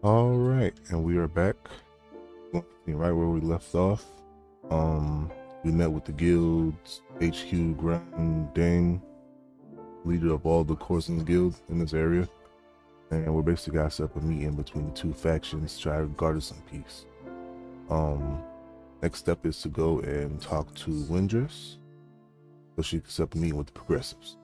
All right, and we are back. Right where we left off. We met with the guild's HQ Grand Dame, leader of all the courts in the guild in this area, and we're basically got set up a meeting between the two factions to try to garner some peace. Next step is to go and talk to Windress, so she can set up a meeting with the progressives.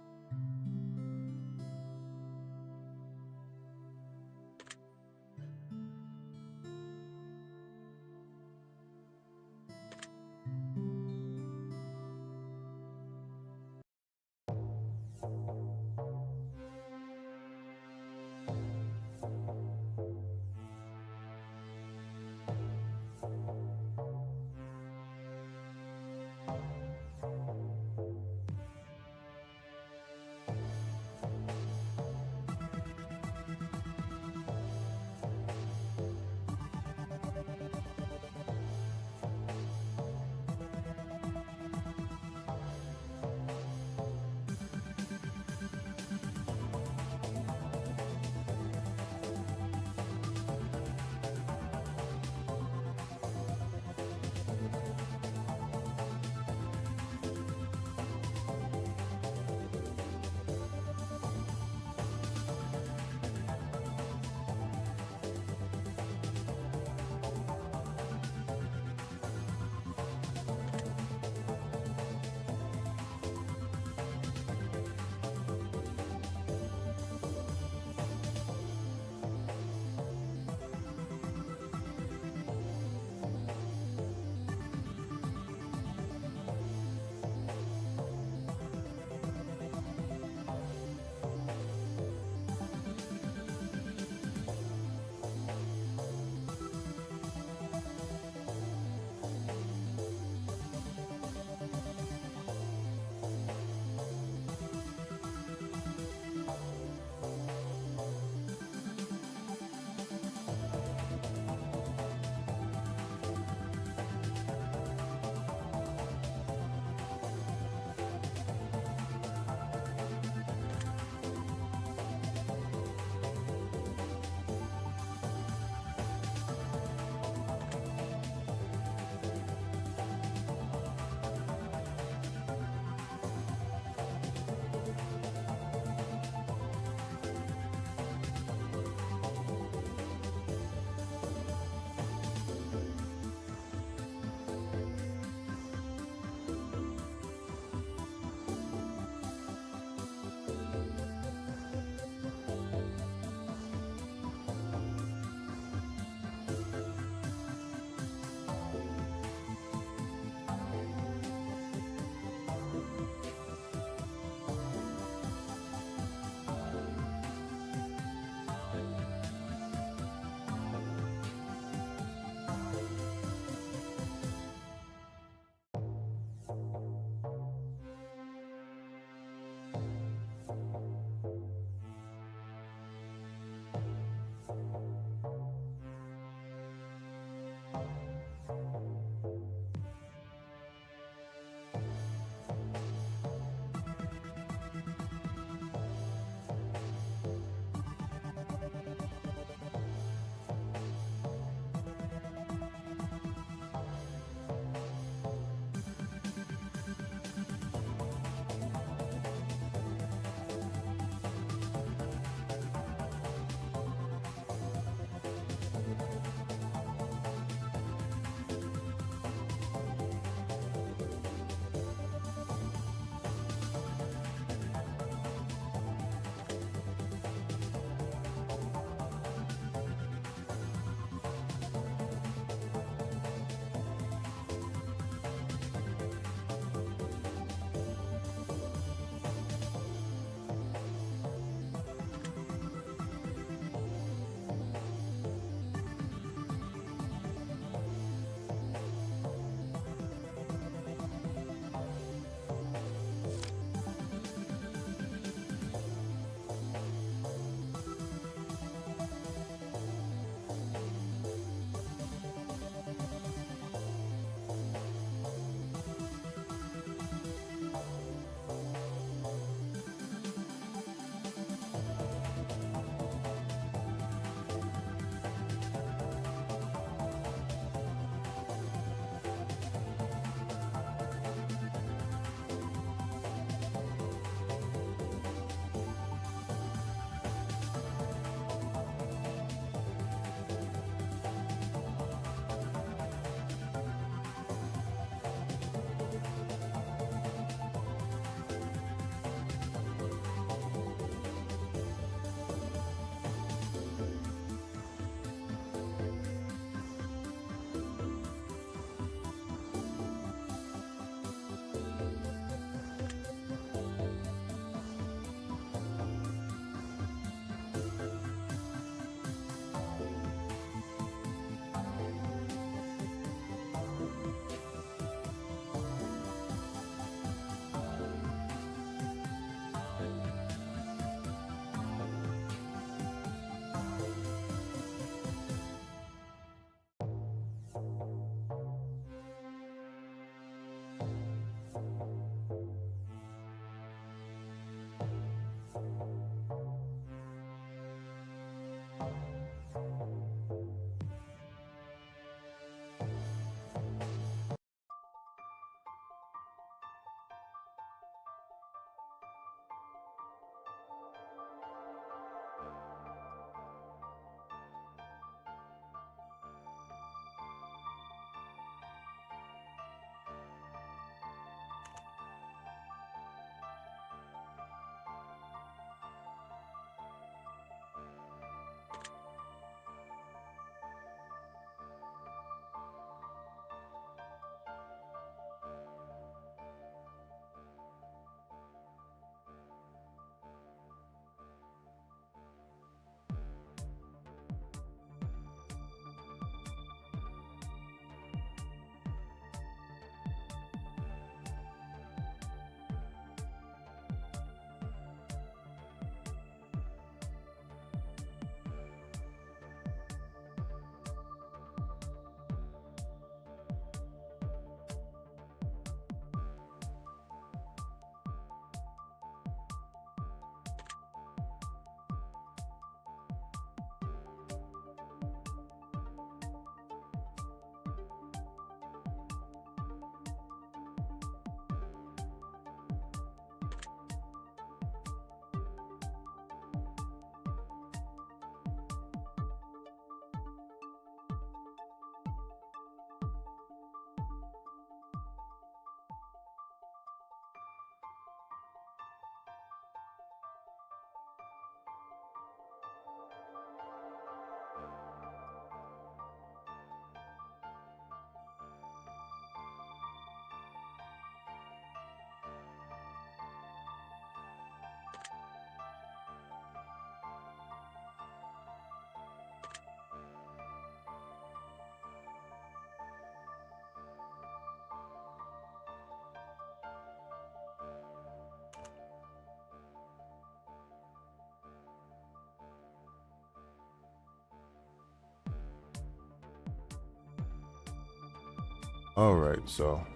All right, so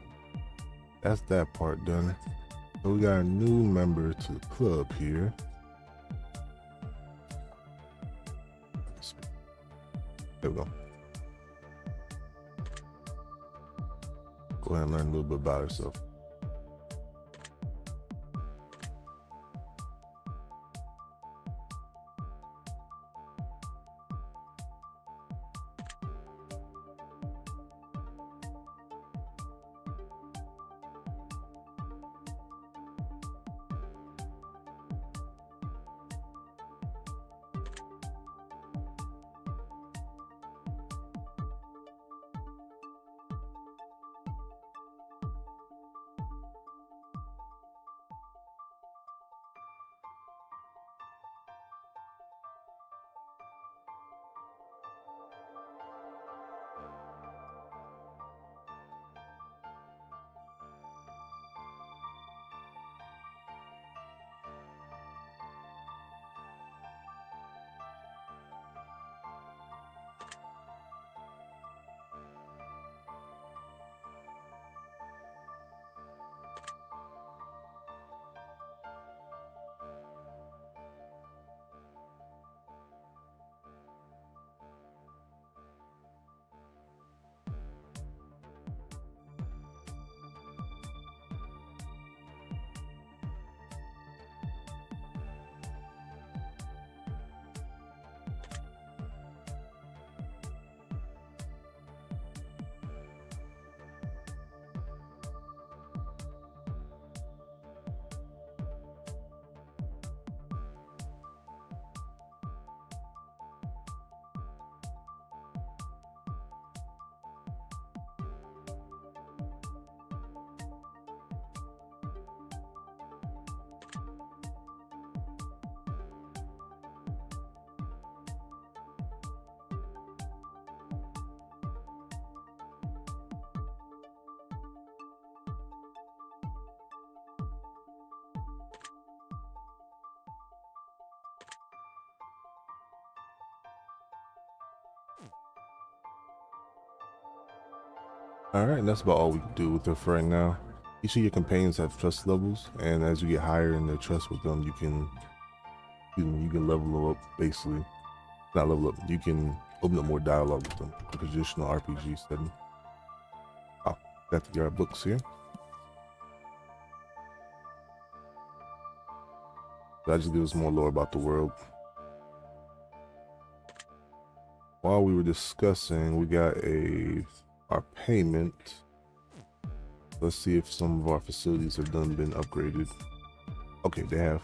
that's that part done. So we got a new member to the club here. There we go. Go ahead and learn a little bit about herself. All right, and that's about all we can do with her for right now. Each of your companions have trust levels, and as you get higher in their trust with them, you can level up. Basically, not level up. You can open up more dialogue with them, like a traditional RPG setting. Oh, got to get our books here. That just gives us more lore about the world. While we were discussing, we got our payment. Let's see if some of our facilities have been upgraded. Okay, they have.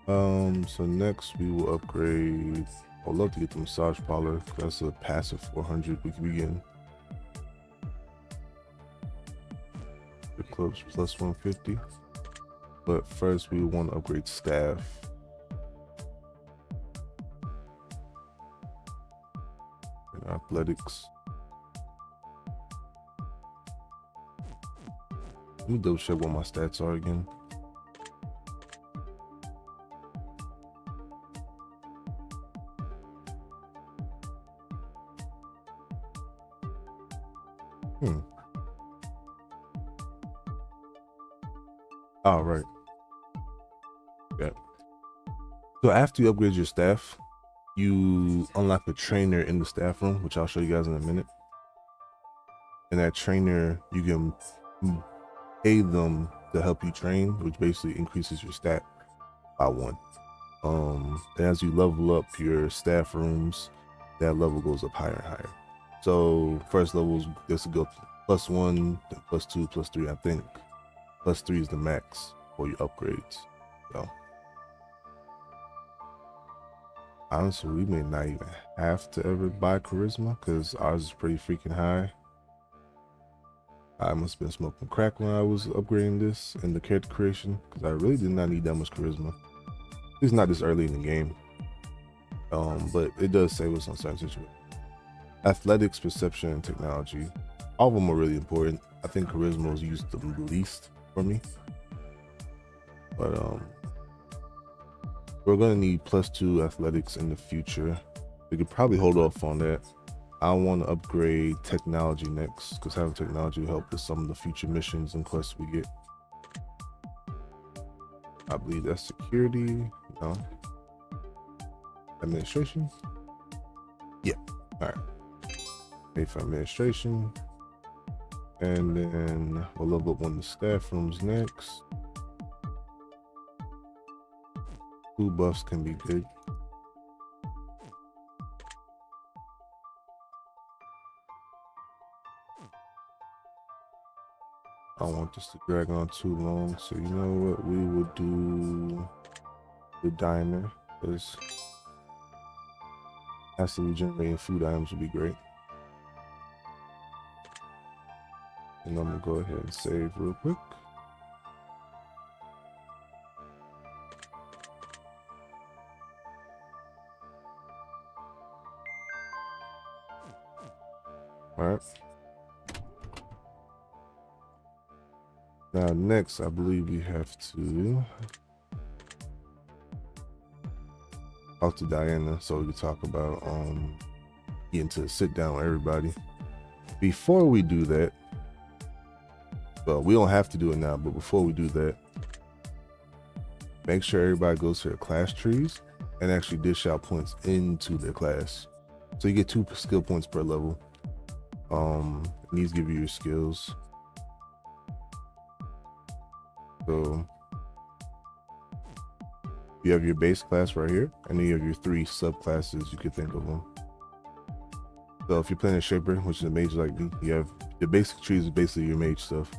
So next we will upgrade. I'd love to get the massage parlor. That's a passive 400 we can begin. The club's plus 150. But first we want to upgrade staff. And athletics. Let me double check what my stats are again. All right. Yeah. So after you upgrade your staff, you unlock a trainer in the staff room, which I'll show you guys in a minute. And that trainer, you can pay them to help you train, which basically increases your stat by 1. And as you level up your staff rooms, that level goes up higher and higher. So first levels, this will go +1, then +2, +3. I think +3 is the max for your upgrades. So honestly, we may not even have to ever buy charisma because ours is pretty freaking high. I must have been smoking crack when I was upgrading this in the character creation because I really did not need that much charisma. At least not this early in the game. But it does save us on certain situations. Athletics, perception, and technology. All of them are really important. I think charisma was used the least for me. But we're gonna need +2 athletics in the future. We could probably hold off on that I want to upgrade technology next, because having technology will help with some of the future missions and quests we get. I believe that's security. No. Administration. Yeah. All right. Pay for administration. And then we'll level up one of the staff rooms next. Food buffs can be good. I don't want this to drag on too long, so you know what, we will do the diner, because constantly generating food items would be great. And I'm gonna go ahead and save real quick. All right. Now next, I believe we have to talk to Diana so we can talk about getting to sit down with everybody. Before we do that, well, we don't have to do it now, but before we do that, make sure everybody goes to their class trees and actually dish out points into their class. So you get 2 skill points per level. These give you your skills. So you have your base class right here, and then you have your 3 subclasses. You could think of them. So if you're playing a shaper, which is a mage like me, you have the basic trees is basically your mage stuff,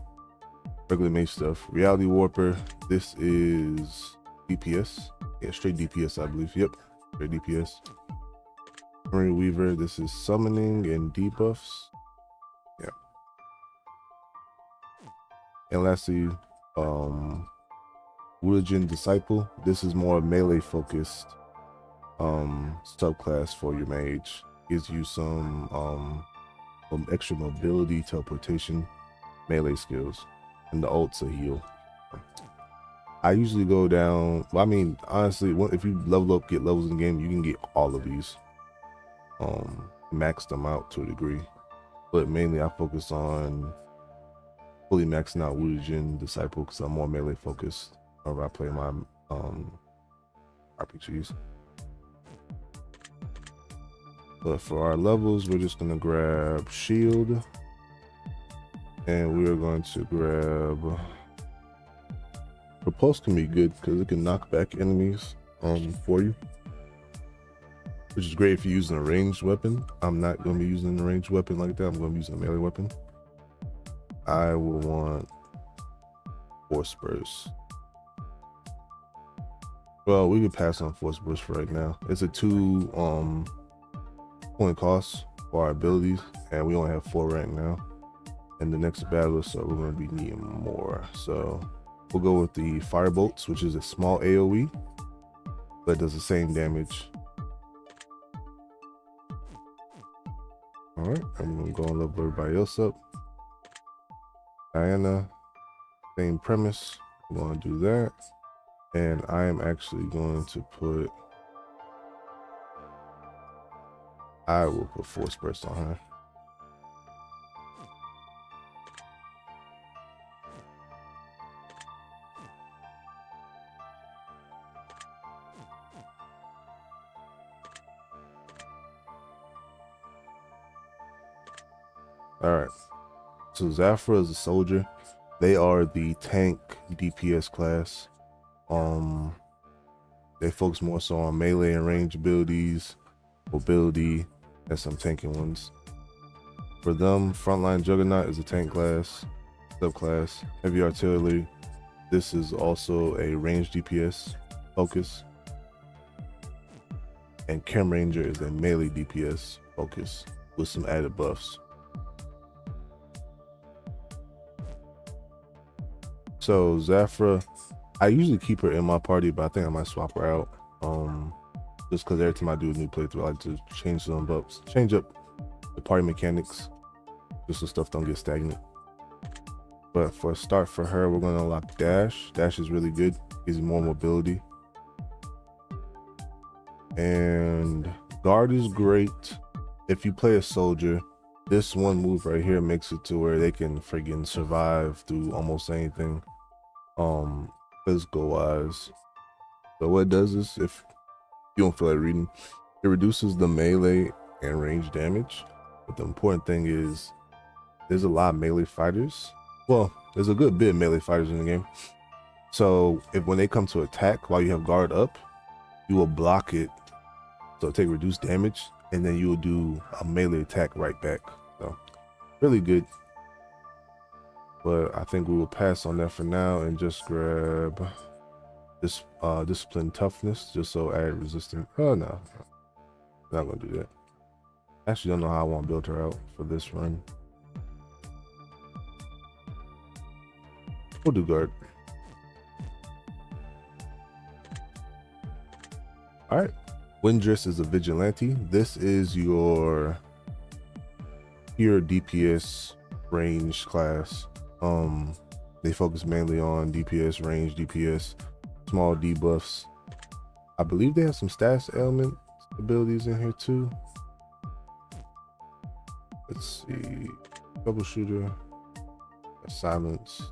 regular mage stuff. Reality warper, this is DPS. Yeah, straight DPS, I believe. Yep, straight DPS. Memory weaver, this is summoning and debuffs. Yeah. And lastly, Religion Disciple. This is more melee focused subclass for your mage. Gives you some extra mobility, teleportation, melee skills, and the ult's a heal. I usually go down, well, I mean, honestly, if you level up, get levels in the game, you can get all of these. Max them out to a degree. But mainly I focus on fully maxing out Religion Disciple because I'm more melee focused whenever I play my RPGs. But for our levels, we're just gonna grab shield, and we're going to grab repulse. Can be good because it can knock back enemies for you, which is great if you're using a ranged weapon. I'm not gonna be using a ranged weapon like that. I'm gonna be using a melee weapon. I will want Force Burst. Well, we could pass on Force Burst for right now. It's a 2 point cost for our abilities, and we only have 4 right now. In the next battle, so we're going to be needing more. So we'll go with the Fire Bolts, which is a small AoE, but does the same damage. All right, I'm going to go and level everybody else up. Diana, same premise. We're going to do that. And I am actually going to put, I will put Force Burst on her. All right, so Zafra is a soldier. They are the tank DPS class. They focus more so on melee and range abilities, mobility, and some tanking ones. For them, Frontline Juggernaut is a tank class, subclass. Heavy Artillery, this is also a range DPS focus. And Chem Ranger is a melee DPS focus with some added buffs. So Zafra, I usually keep her in my party, but I think I might swap her out. Just because every time I do a new playthrough, I like to change some buffs, change up the party mechanics, just so stuff don't get stagnant. But for a start for her, we're going to unlock Dash. Dash is really good, gives you more mobility. And Guard is great. if you play a soldier, this one move right here makes it to where they can friggin' survive through almost anything, physical wise. So what it does is, if you don't feel like reading, it reduces the melee and range damage. But the important thing is, there's a lot of melee fighters. Well, there's a good bit of melee fighters in the game. So if when they come to attack while you have guard up, you will block it, so take reduced damage, and then you will do a melee attack right back. So really good. But I think we will pass on that for now and just grab this discipline toughness, just so add resistance. Oh no, not gonna do that. Actually, don't know how I want to build her out for this run. We'll do guard. All right. Windress is a vigilante. This is your pure DPS range class. They focus mainly on DPS, range, DPS, small debuffs. I believe they have some stats element abilities in here too. Let's see. Troubleshooter, silence,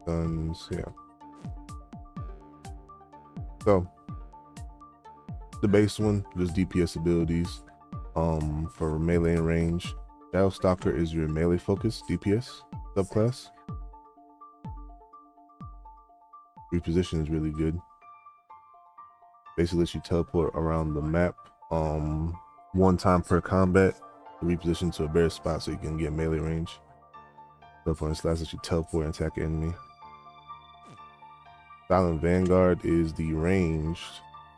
guns, yeah. So the base one, just DPS abilities. For melee and range, Shadow Stalker is your melee focus DPS subclass. Reposition is really good. Basically lets you teleport around the map one time per combat to reposition to a better spot so you can get melee range. Teleport and slash lets you teleport and attack an enemy. Silent Vanguard is the ranged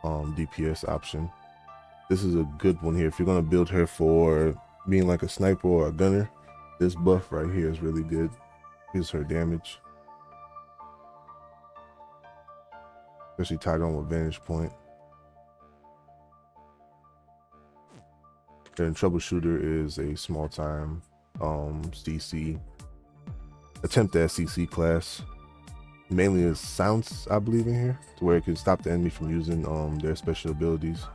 DPS option. This is a good one here. If you're going to build her for being like a sniper or a gunner, this buff right here is really good. Gives her damage, especially tied on with vantage point. Then Troubleshooter is a small time CC, attempt at CC class. Mainly is sounds, I believe, in here, to where it can stop the enemy from using their special abilities.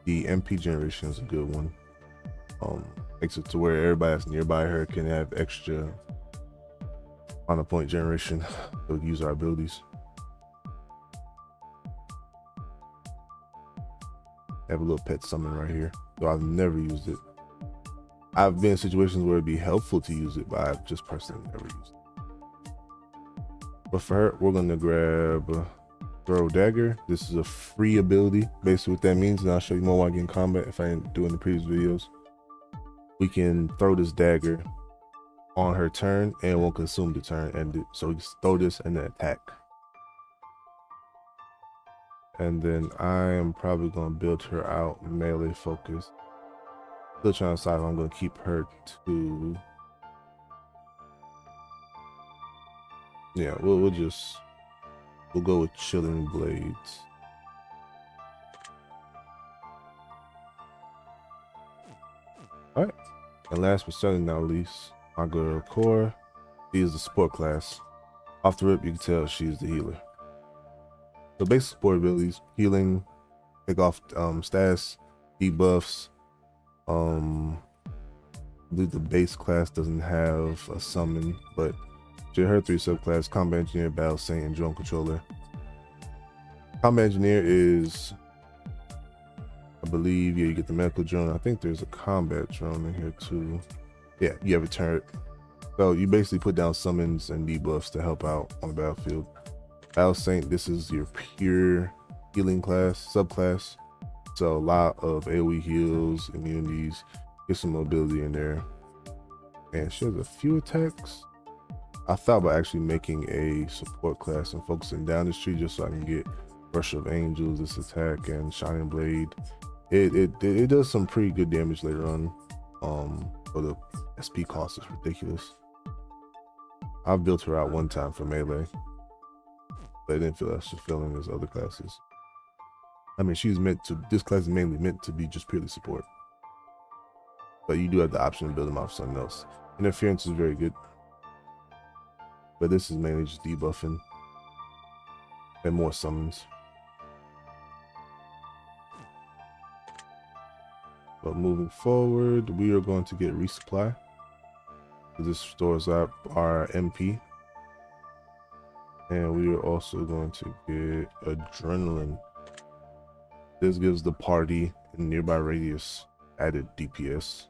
The MP generation is a good one. Makes it to where everybody that's nearby her can have extra on a point generation to use our abilities. I have a little pet summon right here, though I've never used it. I've been in situations where it'd be helpful to use it, but I've just personally never used it. But for her, we're gonna grab Throw Dagger. This is a free ability. Basically what that means, and I'll show you more while I get in combat if I didn't do it in the previous videos. We can throw this dagger on her turn and it won't consume the turn, and so we just throw this and then attack. And then I am probably gonna build her out melee focus. Still trying to decide if I'm gonna keep her to, yeah, we'll go with Chilling Blades. All right, and last but certainly not least, my girl Core. She is the support class. Off the rip, you can tell she's the healer. So basic support abilities: healing, take off stats, debuffs. I believe the base class doesn't have a summon, but her 3 subclass: Combat Engineer, Battle Saint, and Drone Controller. Combat Engineer is, I believe, yeah, you get the medical drone. I think there's a combat drone in here too. Yeah, you have a turret. So you basically put down summons and debuffs to help out on the battlefield. Battle Saint, this is your pure healing class, subclass. So a lot of AoE heals, immunities, get some mobility in there. And she has a few attacks. I thought about actually making a support class and focusing down this tree just so I can get Rush of Angels, this attack, and Shining Blade. It does some pretty good damage later on. But the SP cost is ridiculous. I've built her out one time for melee, but I didn't feel as fulfilling as other classes. I mean, this class is mainly meant to be just purely support, but you do have the option to build them off something else. Interference is very good, but this is mainly just debuffing and more summons. But moving forward, we are going to get resupply. This stores up our MP. And we are also going to get adrenaline. This gives the party in nearby radius added DPS.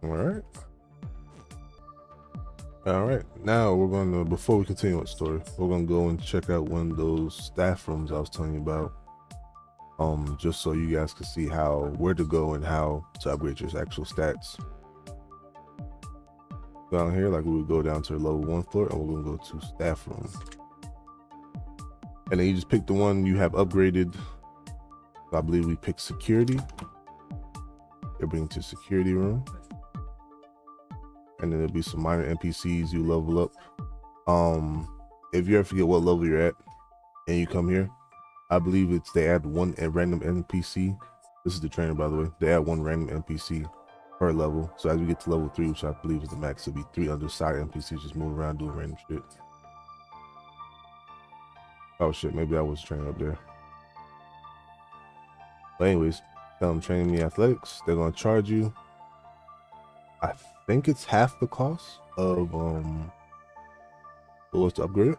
Alright. Alright, now we're going to, before we continue with the story, we're going to go and check out one of those staff rooms I was telling you about. Just so you guys can see where to go and how to upgrade your actual stats. Down here, like we would go down to the level 1 floor, and we're gonna go to staff room. And then you just pick the one you have upgraded. I believe we picked security. They're bringing to security room. And then there'll be some minor NPCs you level up. If you ever forget what level you're at and you come here, I believe they add one random NPC. This is the trainer, by the way. They add one random NPC per level. So as we get to level 3, which I believe is the max, it'll be 3 other side NPCs just moving around doing random shit. Oh shit, maybe that was a trainer up there. But anyways, tell them training me athletics. They're gonna charge you, I think it's half the cost of what was to upgrade it.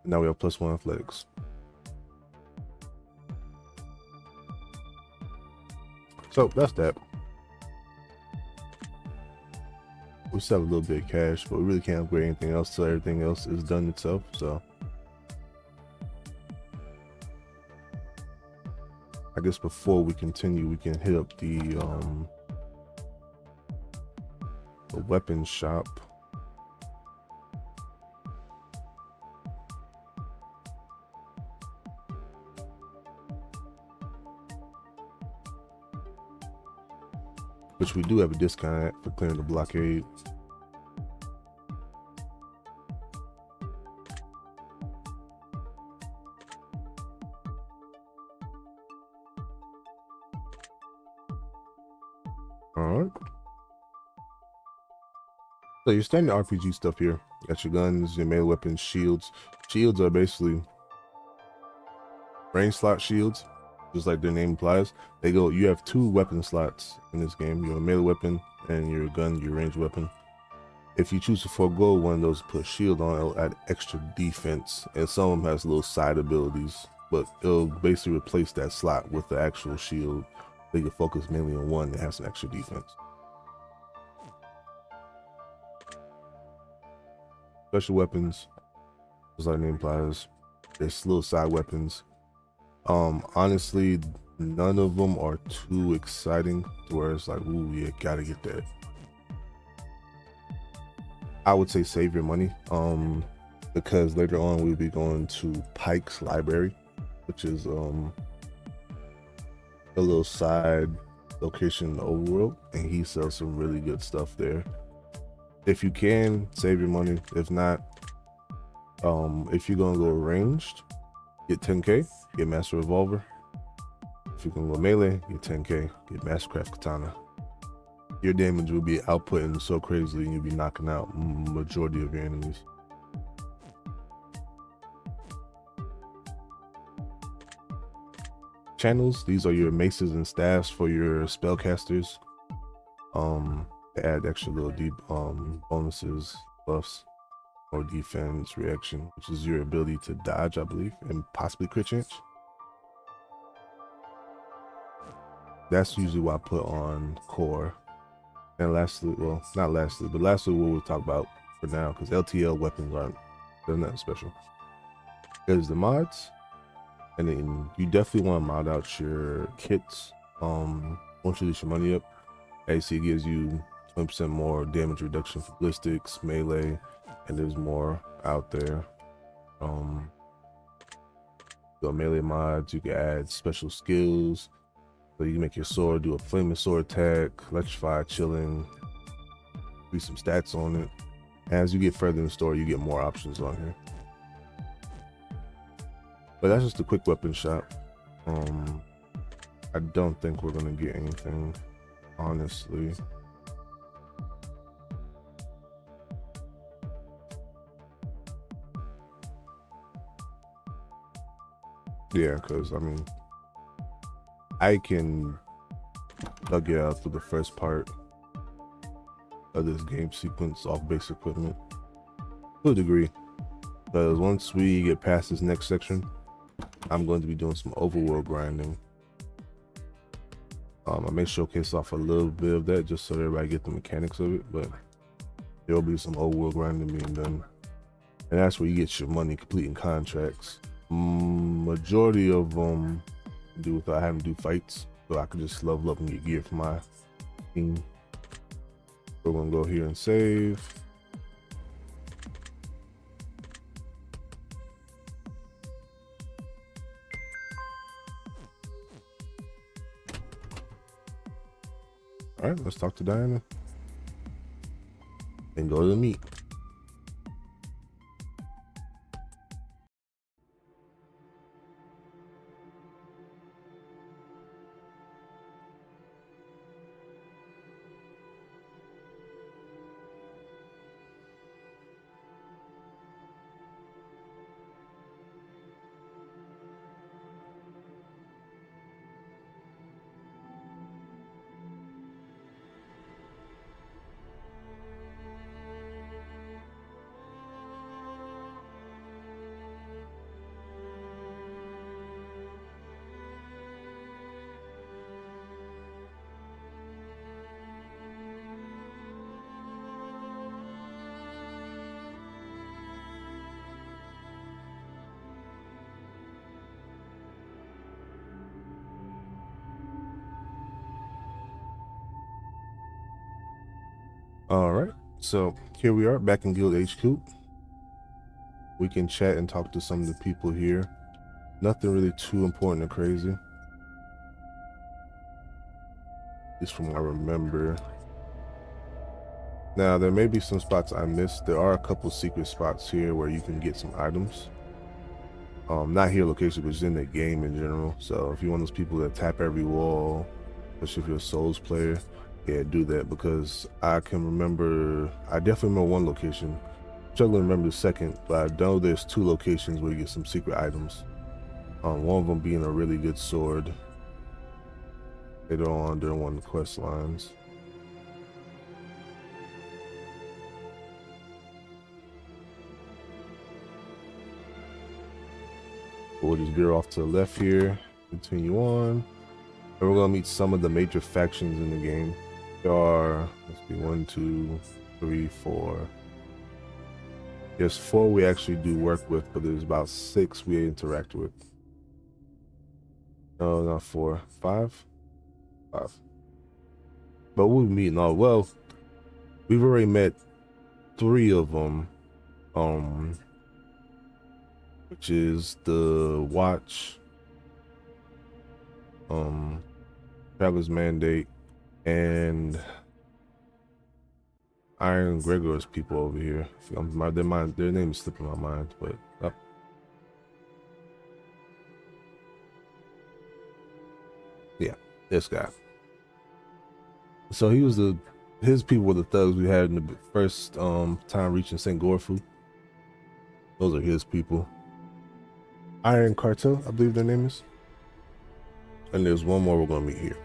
Now we have +1 athletics. So that's that. We still have a little bit of cash, but we really can't upgrade anything else till everything else is done itself. So I guess before we continue, we can hit up the weapons shop. Which we do have a discount at for clearing the blockade. Alright. So you're standard RPG stuff here. You got your guns, your melee weapons, shields. Shields are basically range slot shields, just like their name implies. You have 2 weapon slots in this game. You have a melee weapon and your gun, your ranged weapon. If you choose to forego one of those, put shield on, it'll add extra defense. And some of them has little side abilities, but it'll basically replace that slot with the actual shield. So you can focus mainly on one that has some extra defense. Special weapons, just like the name implies, there's little side weapons. Honestly, none of them are too exciting to where it's like, ooh, yeah, gotta get that. I would say save your money, because later on we'll be going to Pike's library, which is a little side location in the overworld, and he sells some really good stuff there. If you can, save your money. If not, if you're gonna go ranged, get 10k, get Master Revolver. If you can go melee, get 10k, get Mastercraft Katana. Your damage will be outputting so crazily and you'll be knocking out majority of your enemies. Channels, these are your maces and staffs for your spellcasters. They add extra little deep bonuses, buffs, or defense reaction, which is your ability to dodge, I believe, and possibly crit chance. That's usually what I put on core. And lastly, well, not lastly, but lastly, what we'll talk about for now, because LTL weapons they're nothing special. There's the mods, and then you definitely want to mod out your kits. Once you lose your money up, AC gives you 20% more damage reduction for ballistics, melee, and there's more out there. The melee mods, you can add special skills. So you can make your sword do a flaming sword attack, electrify, chilling, do some stats on it. As you get further in the story, you get more options on here. But that's just a quick weapon shop. I don't think we're gonna get anything, honestly. Yeah, because I mean, I can thug it out through the first part of this game sequence off base equipment to a degree. Because once we get past this next section, I'm going to be doing some overworld grinding. I may showcase off a little bit of that just so everybody get the mechanics of it, but there'll be some overworld grinding being done. And that's where you get your money completing contracts. Majority of them do without having to do fights, so I can just level up and get gear for my team. We're gonna go here and save. All right, let's talk to Diana and go to the meet. All right, so here we are back in Guild HQ. We can chat and talk to some of the people here. Nothing really too important or crazy. Just from what I remember. Now, there may be some spots I missed. There are a couple secret spots here where you can get some items. Not here location, but just in the game in general. So if you're one of those people that tap every wall, especially if you're a Souls player, yeah, do that, because I can remember, I definitely remember one location. I'm struggling to remember the second, but I know there's two locations where you get some secret items. One of them being a really good sword later on during one of the quest lines. We'll just veer off to the left here, continue on, and we're gonna meet some of the major factions in the game. There are, let's see, 1, 2, 3, 4. There's 4 we actually do work with, but there's about 6 we interact with. No, not 4, 5, 5. But we'll meet all. Well, we've already met 3 of them, which is the Watch, Traveler's Mandate, and Iron Gregor's people over here. Their name is slipping my mind, but yeah, this guy. So he was his people were the thugs we had in the first time reaching St. Gorfu. Those are his people. Iron Cartel, I believe their name is. And there's one more we're gonna meet here.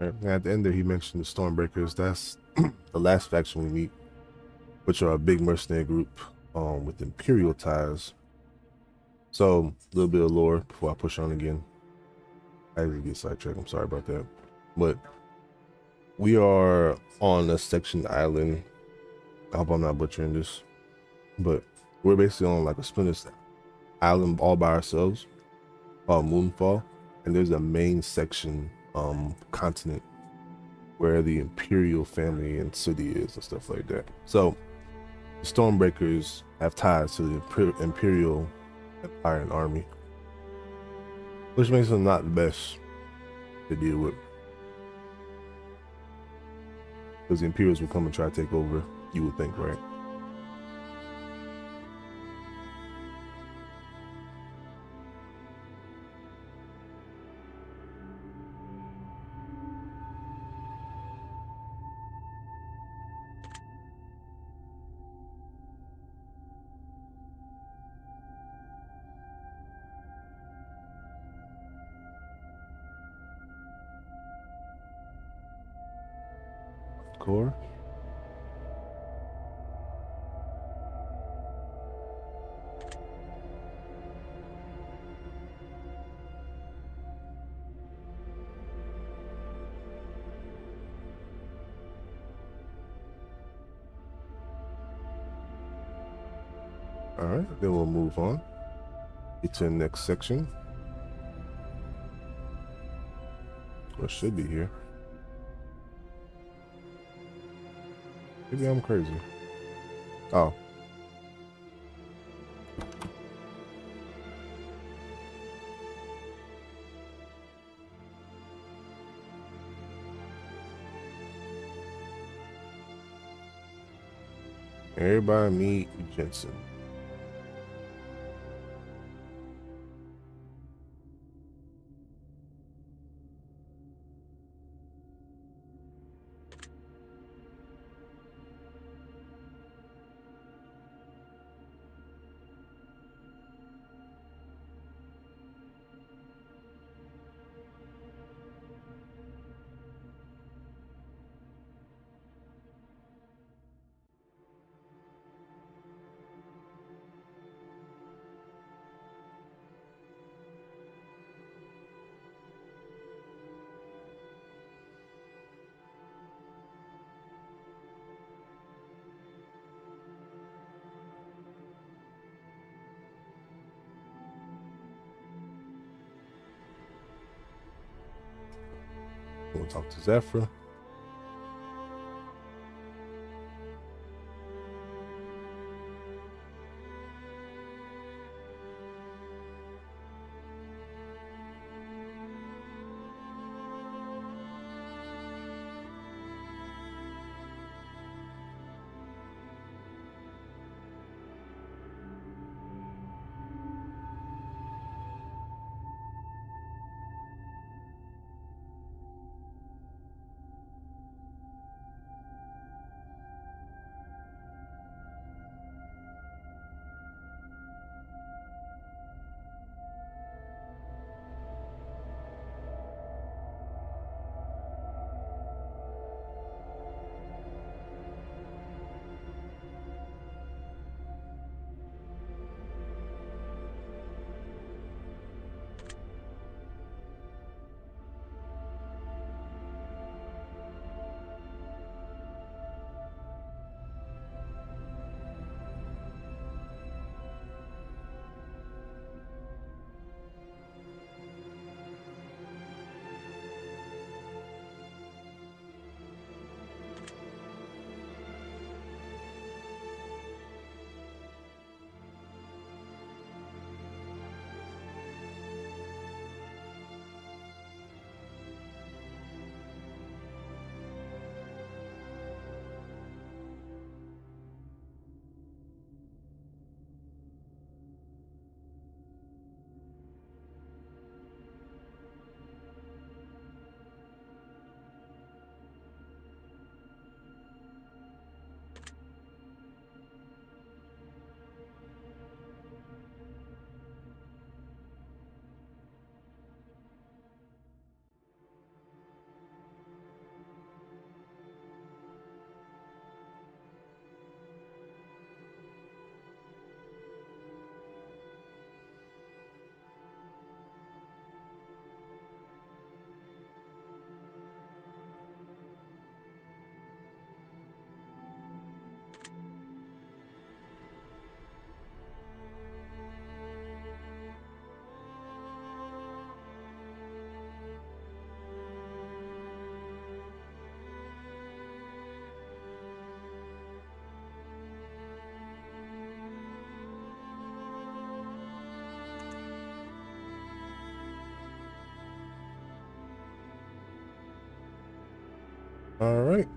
And at the end there, he mentioned the Stormbreakers. That's the last faction we meet, which are a big mercenary group with Imperial ties. So a little bit of lore before I push on again. I didn't get sidetracked. I'm sorry about that. But we are on a section island. I hope I'm not butchering this, but we're basically on like a splinter island all by ourselves called Moonfall, and there's a main section continent where the Imperial family and city is and stuff like that. So the Stormbreakers have ties to the Imperial Empire and army, which makes them not the best to deal with, because the Imperials will come and try to take over, you would think, right? Core. All right, then we'll move on. Get to the next section. Or should be here. Maybe I'm crazy. Oh. Everybody meet Jensen. We'll talk to Zephyr. All right.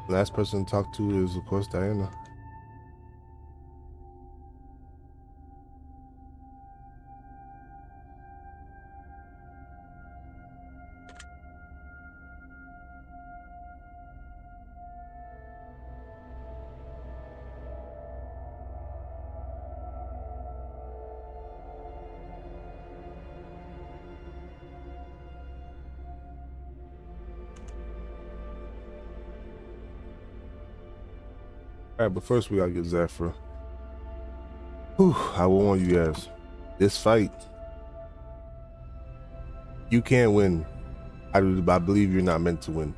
Last person to talk to is, of course, Diana. All right, but first we gotta get Zafra. Whew, I will warn you guys, this fight, you can't win. I believe you're not meant to win.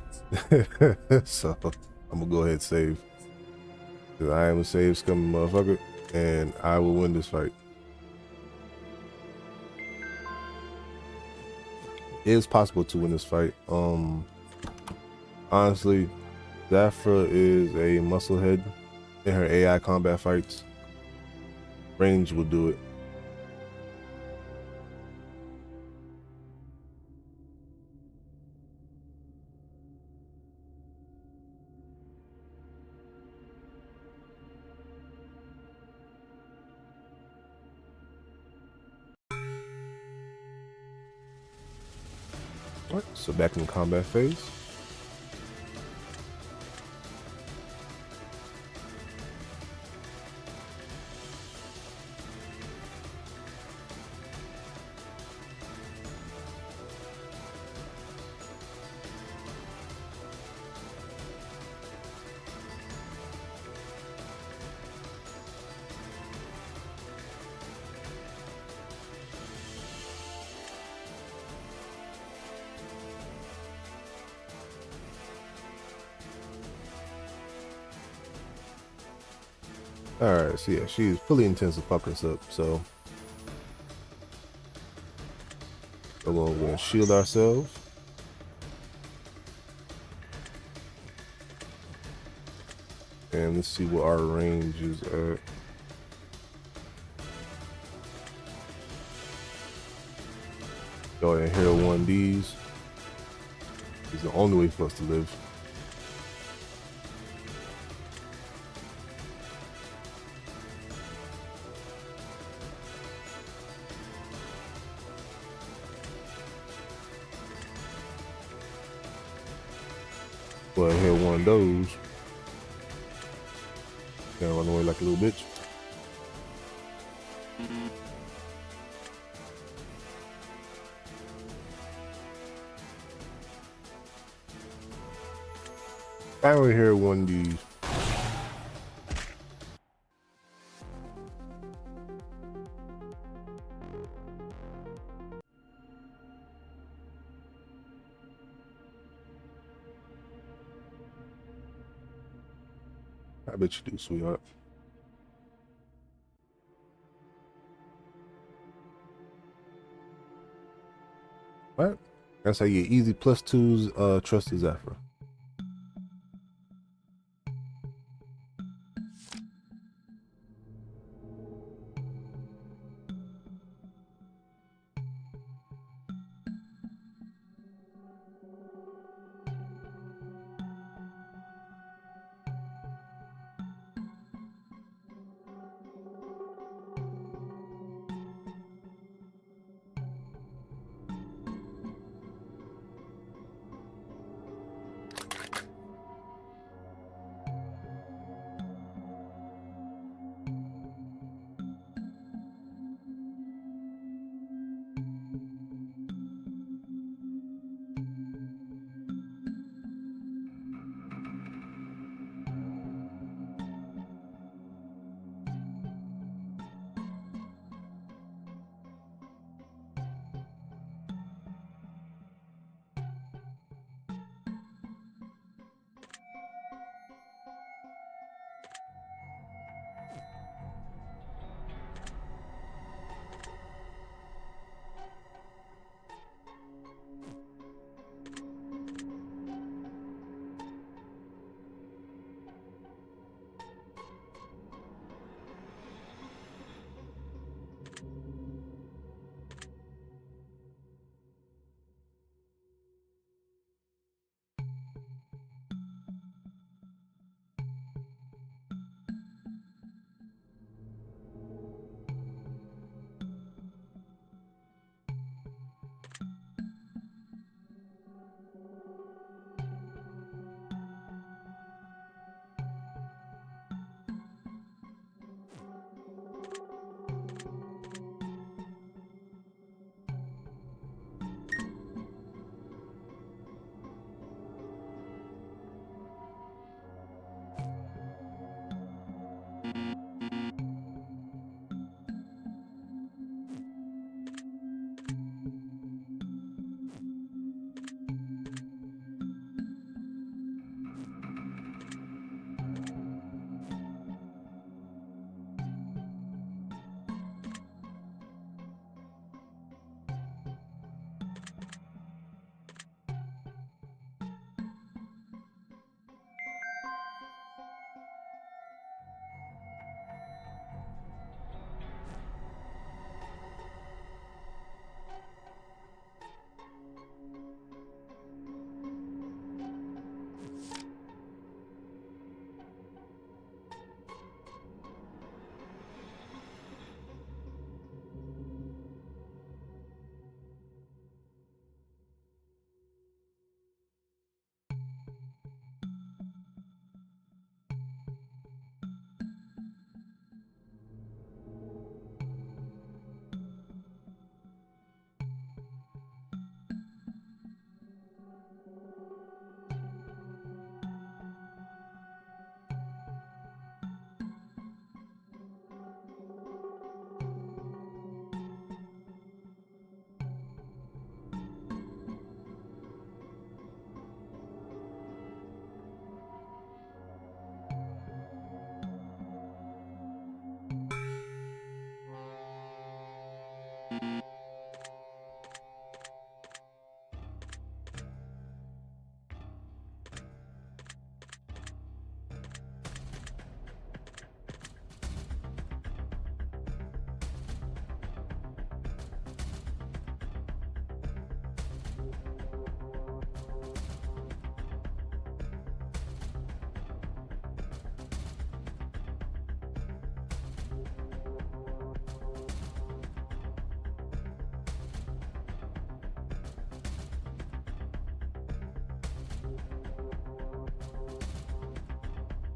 So I'm gonna go ahead and save. Because I am a save scum motherfucker, and I will win this fight. It is possible to win this fight. Honestly, Zafra is a musclehead in her AI combat fights. Range will do it. All right, so back in the combat phase. All right, so yeah, she's fully intends to fuck us up. So we're gonna shield ourselves. And let's see what our range is at. Go ahead and hero one these. It's the only way for us to live. Go ahead and hit one of those. Gonna run away like a little bitch. I only hear one of these. I bet you do, sweetheart. All right. That's how you get easy +2s, trust the Zafra.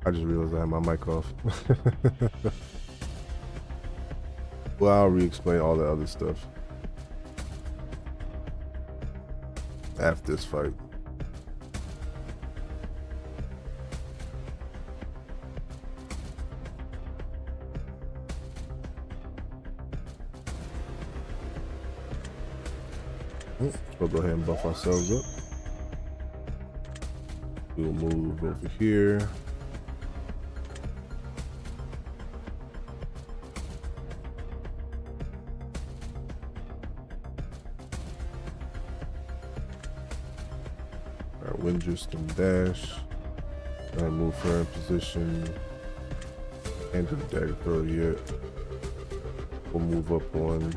I just realized I had my mic off. Well, I'll re-explain all the other stuff after this fight. We'll go ahead and buff ourselves up. We'll move over here. Our Windrest can dash. And move her in position. And do the dagger throw yet. We'll move up one.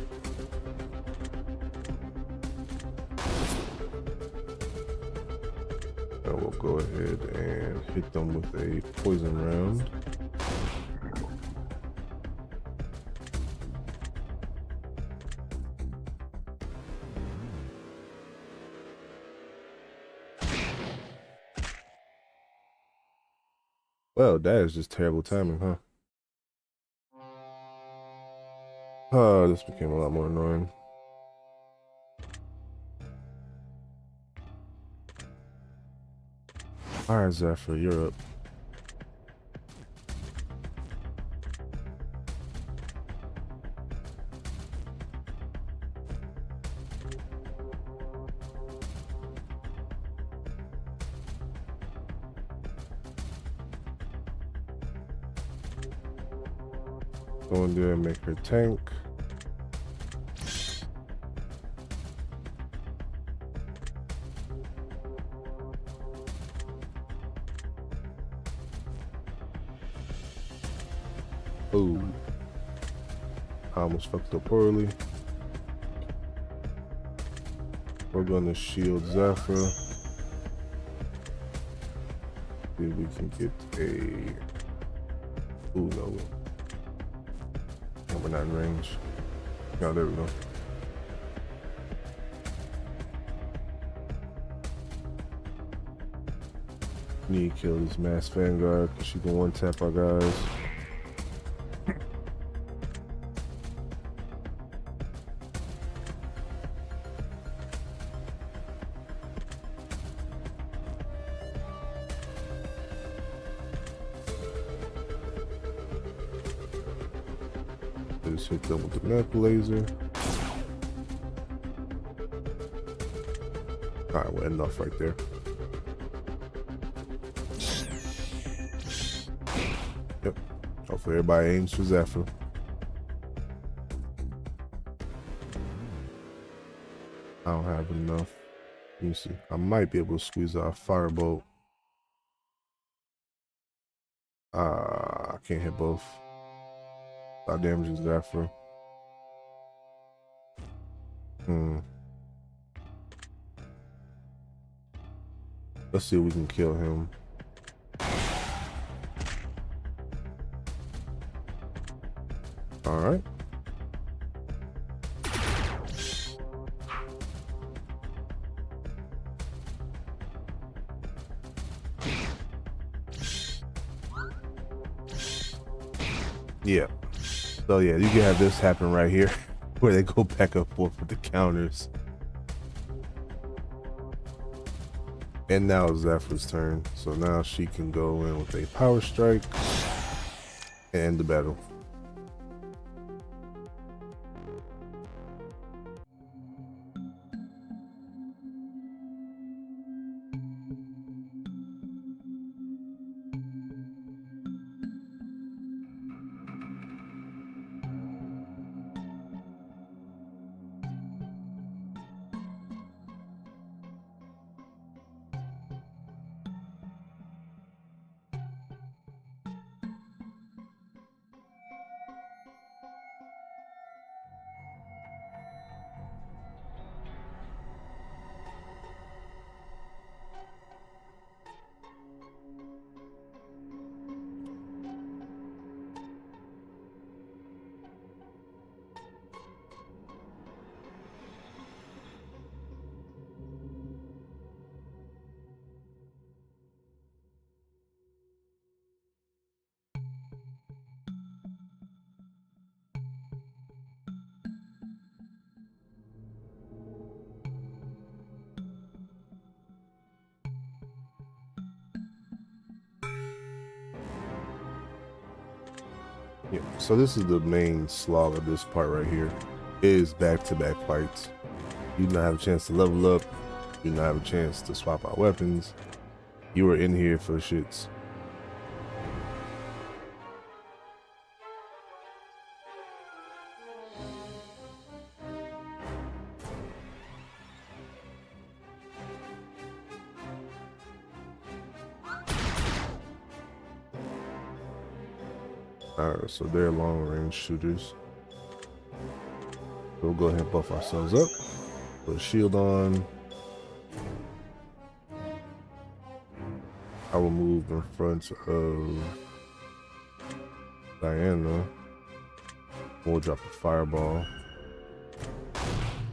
And we'll go ahead and hit them with a poison round. Well, that is just terrible timing, huh? Oh, this became a lot more annoying. Alright, Zephyr, you're up. Go in there and make her tank. Oh, I almost fucked up Parley. We're gonna shield Zephyr. See if we can get a. Ooh, no. We're not in range. Oh, there we go. Need to kill this Mass Vanguard because she can one tap our guys. Just hit them with the mech laser. Alright, we're enough right there. Yep. Hopefully everybody aims for Zephyr. I don't have enough. Let me see. I might be able to squeeze out a firebolt. I can't hit both. Without damaging Zephyr. Let's see if we can kill him. All right. Yeah. So yeah, you can have this happen right here, where they go back and forth with the counters. And now it's Zephyr's turn, so now she can go in with a power strike and end the battle. Yeah, so this is the main slog of this part right here. It is back-to-back fights. You do not have a chance to level up. You do not have a chance to swap out weapons. You are in here for the shits. Alright, so they're long-range shooters. We'll go ahead and buff ourselves up. Put a shield on. I will move in front of Diana. We'll drop a fireball.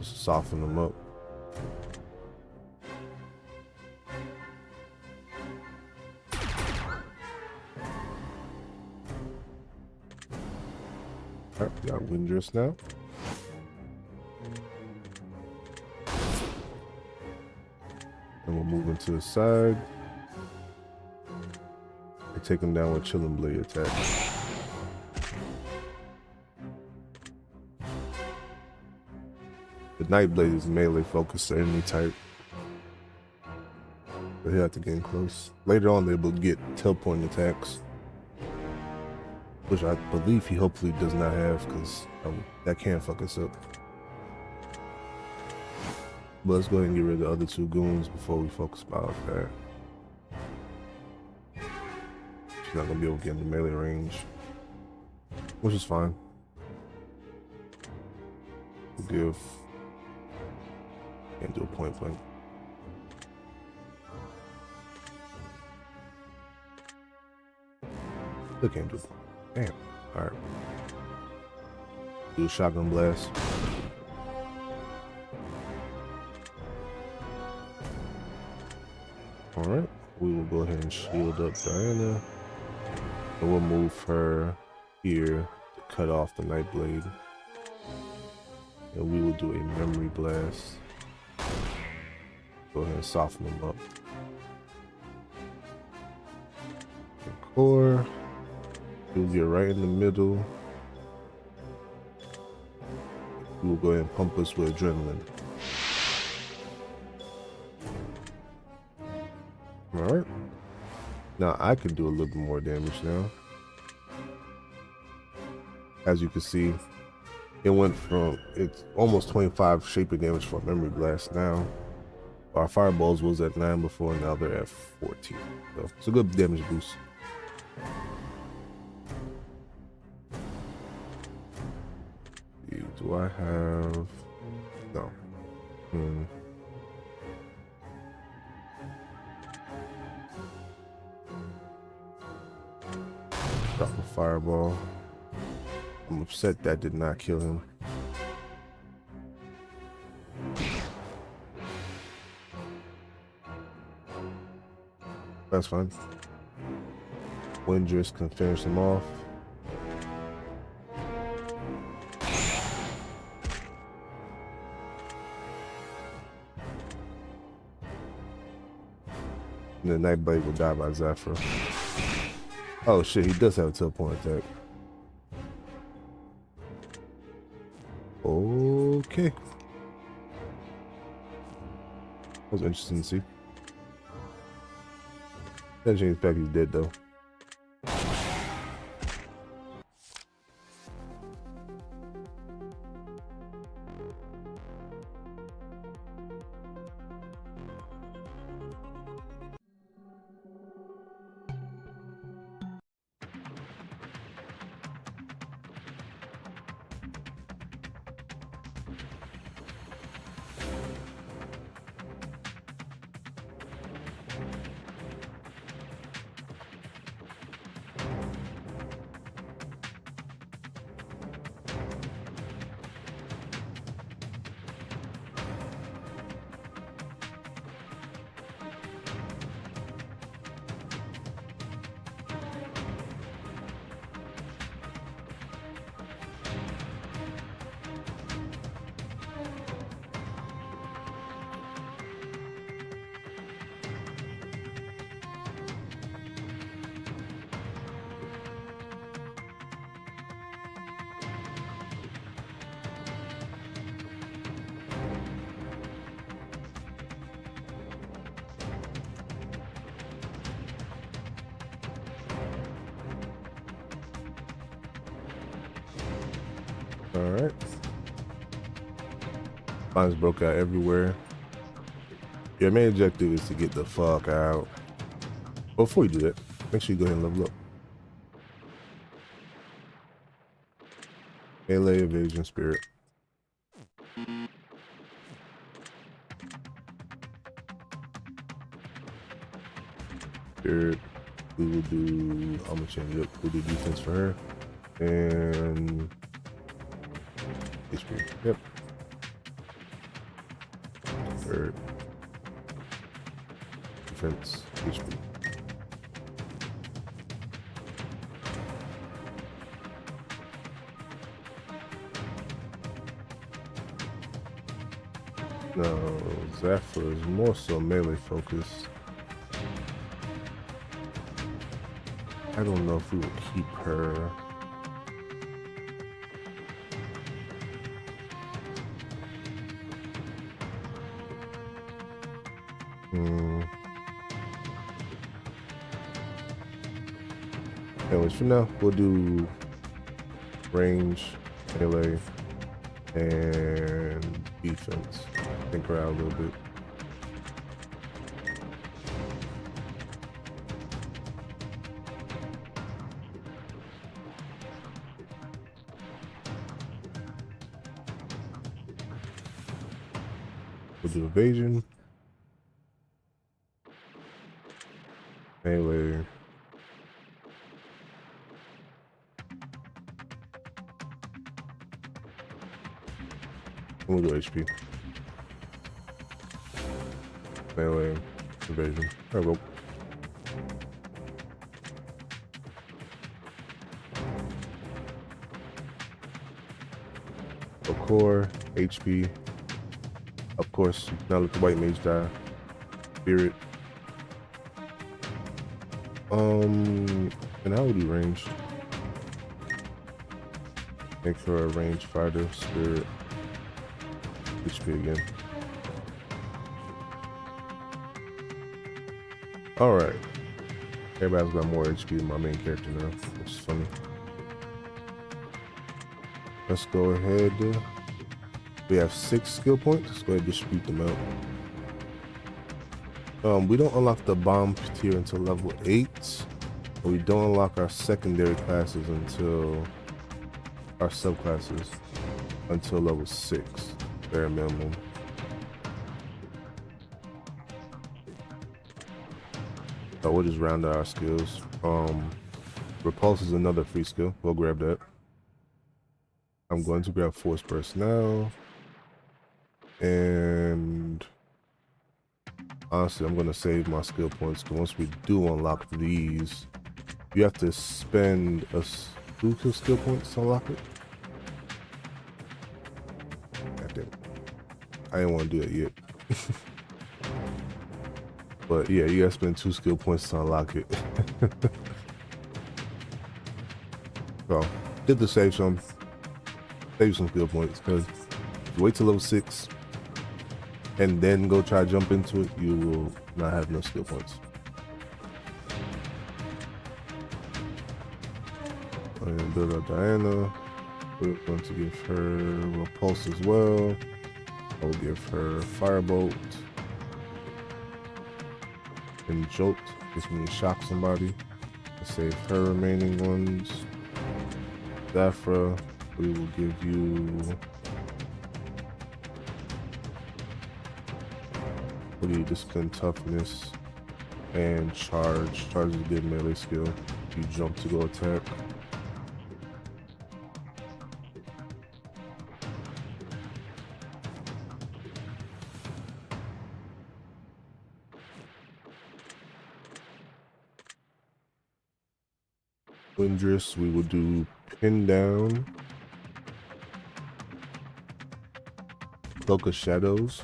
Just soften them up. Alright, we got Windress now. And we'll move into the side. And take him down with Chilling Blade attack. The Nightblade is melee focused to enemy type. But he'll have to get in close. Later on, they'll get teleporting attacks, which I believe he hopefully does not have, because that can fuck us up. But let's go ahead and get rid of the other two goons before we focus about that. She's not gonna be able to get into melee range, which is fine. We'll give. Can't do a point blank. Still can't do it. Damn. Alright. Do a shotgun blast. Alright. We will go ahead and shield up Diana. And we'll move her here to cut off the Nightblade. And we will do a memory blast. Go ahead and soften them up. The core. You'll get right in the middle. We will go ahead and pump us with adrenaline. Alright. Now I can do a little bit more damage now. As you can see, it went from, it's almost 25 shaping damage for a memory blast now. Our fireballs was at 9 before, now they're at 14. So it's a good damage boost. Do I have... No. Drop a fireball. I'm upset that did not kill him. That's fine. Windress can finish him off. And the Nightblade will die by Zephyr. Oh shit, he does have a teleport attack. Okay. That was interesting to see. Doesn't change the fact he's dead though. Alright. Lines broke out everywhere. Your main objective is to get the fuck out. Before you do that, make sure you go ahead and level up. Melee, evasion, spirit. Spirit. We will do, I'm gonna change it up. We'll do defense for her. And HP. Yep. Spirit. Defense. HP. No, Zephyr is more so melee focused. I don't know if we will keep her. Anyways, for now, we'll do range, melee, and defense. Think around a little bit. We'll do evasion, melee, and we'll do HP. Melee, evasion. There we go. So core, HP. Of course, now let the white mage die. Spirit. And how would you range? Make her a range fighter, spirit. HP again. Alright. Everybody's got more HP than my main character now, which is funny. Let's go ahead. We have 6 skill points. Let's go ahead and distribute them out. We don't unlock the bomb tier until level 8. But we don't unlock our secondary classes until our subclasses until level 6, bare minimum. So we'll just round out our skills. Repulse is another free skill. We'll grab that. I'm going to grab Force Burst now. And honestly, I'm going to save my skill points because once we do unlock these, you have to spend a 2 skill points to unlock it. God damn it. I didn't want to do that yet. But yeah, you gotta spend 2 skill points to unlock it. So, did the save some skill points, because if you wait till level 6 and then go try to jump into it, you will not have enough skill points. I'm gonna build up Diana. We're going to give her Repulse as well. I will give her Firebolt and Jolt. This means shock somebody. Save her remaining ones. Zafra, we will give you. What do you discipline, toughness, and charge. Charge is a good melee skill. You jump to go attack. Windress, we will do pin down, Cloak of Shadows.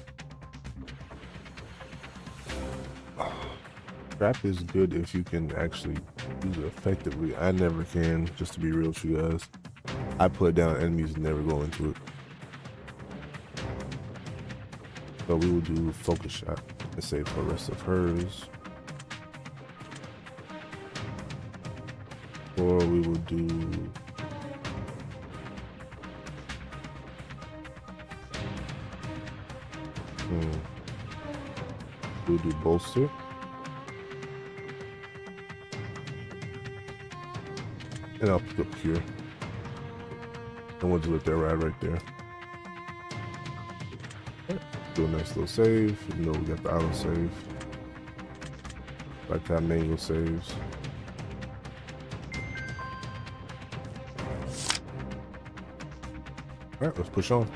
Trap is good if you can actually use it effectively. I never can, just to be real with you guys. I put down enemies and never go into it. So we will do Focus Shot and save for the rest of hers. Or we will do We'll do bolster. And I'll pick up here. And we'll just let that ride right there. Do a nice little save, even though we got the auto save. Like to have manual saves. Alright, let's push on.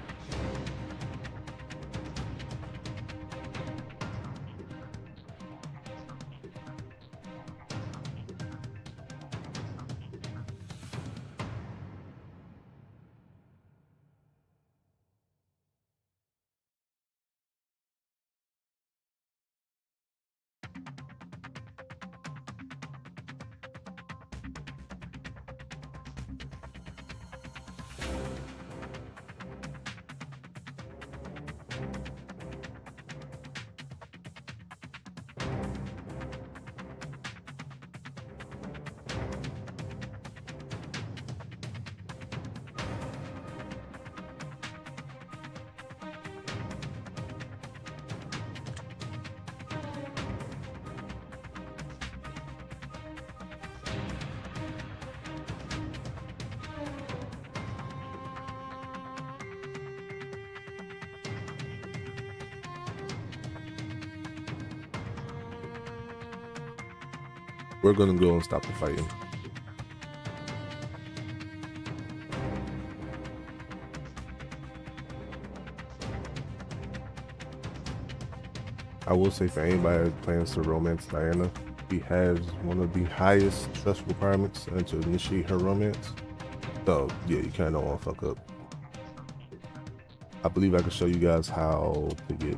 We're gonna go and stop the fighting. I will say for anybody that plans to romance Diana, she has one of the highest trust requirements to initiate her romance. So yeah, you kind of don't want to fuck up. I believe I can show you guys how to get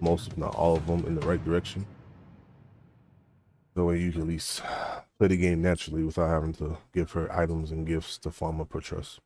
most, if not all of them, in the right direction. The way you can at least play the game naturally without having to give her items and gifts to farm up her trust.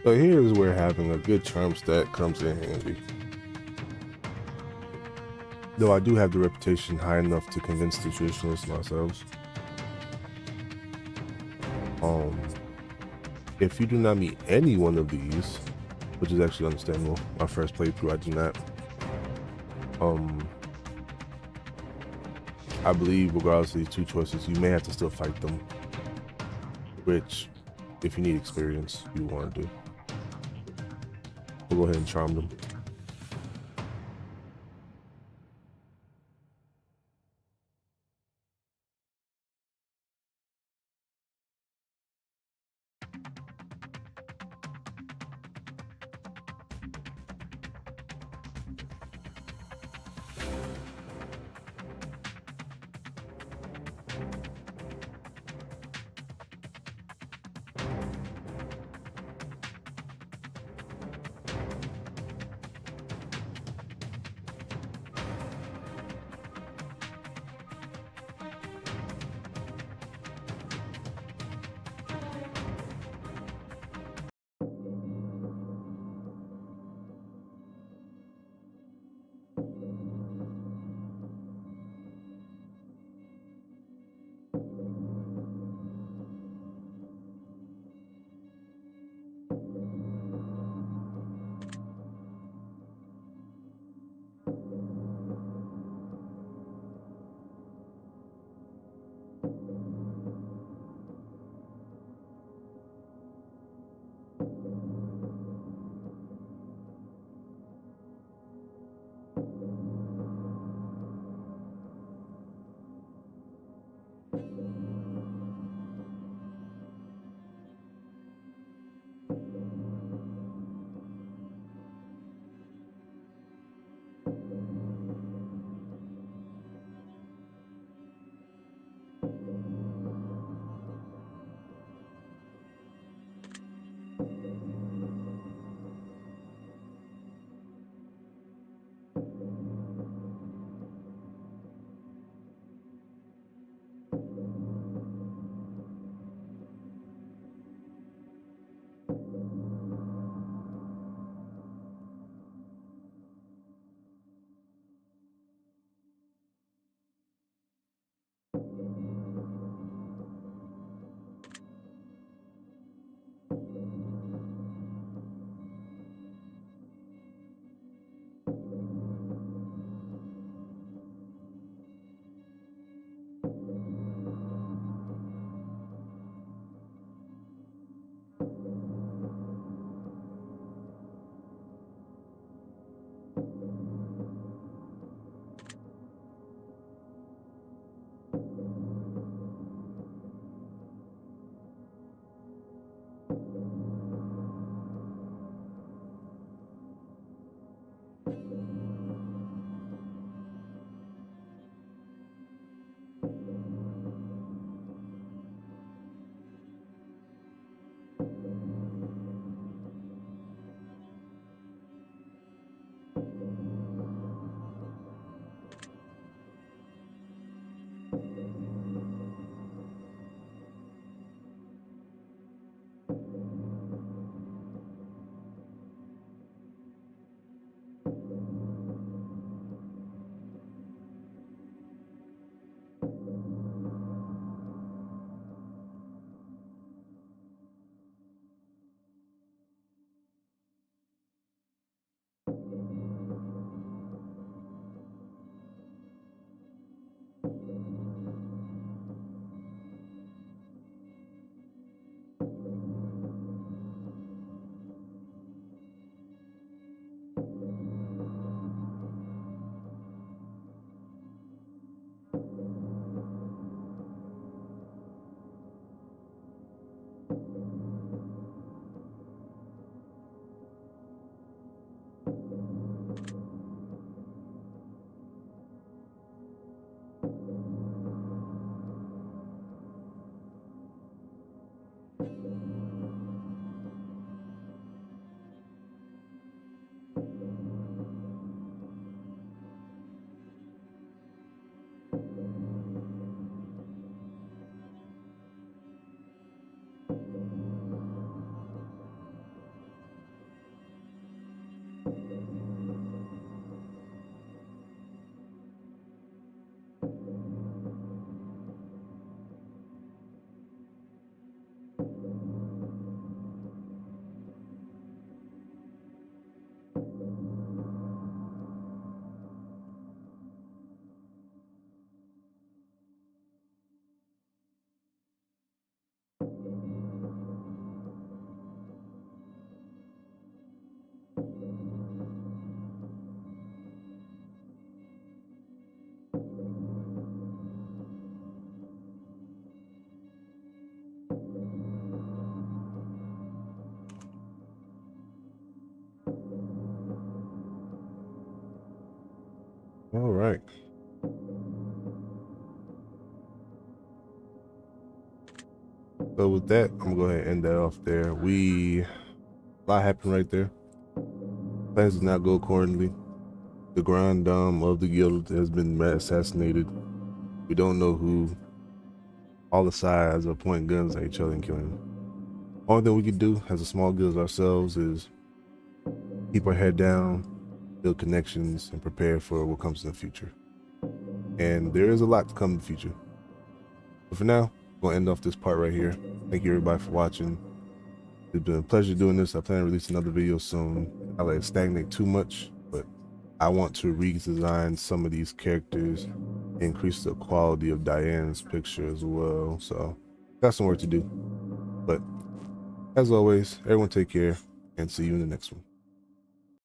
So here's where having a good charm stat comes in handy. Though I do have the reputation high enough to convince the traditionalists myself. If you do not meet any one of these, which is actually understandable, my first playthrough I do not. I believe regardless of these two choices, you may have to still fight them, which if you need experience, you want to do. We'll go ahead and charm them. All right. So with that, I'm gonna go ahead and end that off there. A lot happened right there. Plans did not go accordingly. The Grand Dame of the guild has been assassinated. We don't know who. All the sides are pointing guns at each other and killing them. Only thing we can do as a small guild ourselves is keep our head down, build connections, and prepare for what comes in the future. And there is a lot to come in the future. But for now, I'm gonna end off this part right here. Thank you everybody for watching. It's been a pleasure doing this. I plan to release another video soon. I let it stagnate too much, but I want to redesign some of these characters, increase the quality of Diane's picture as well. So got some work to do. But as always, everyone take care and see you in the next one.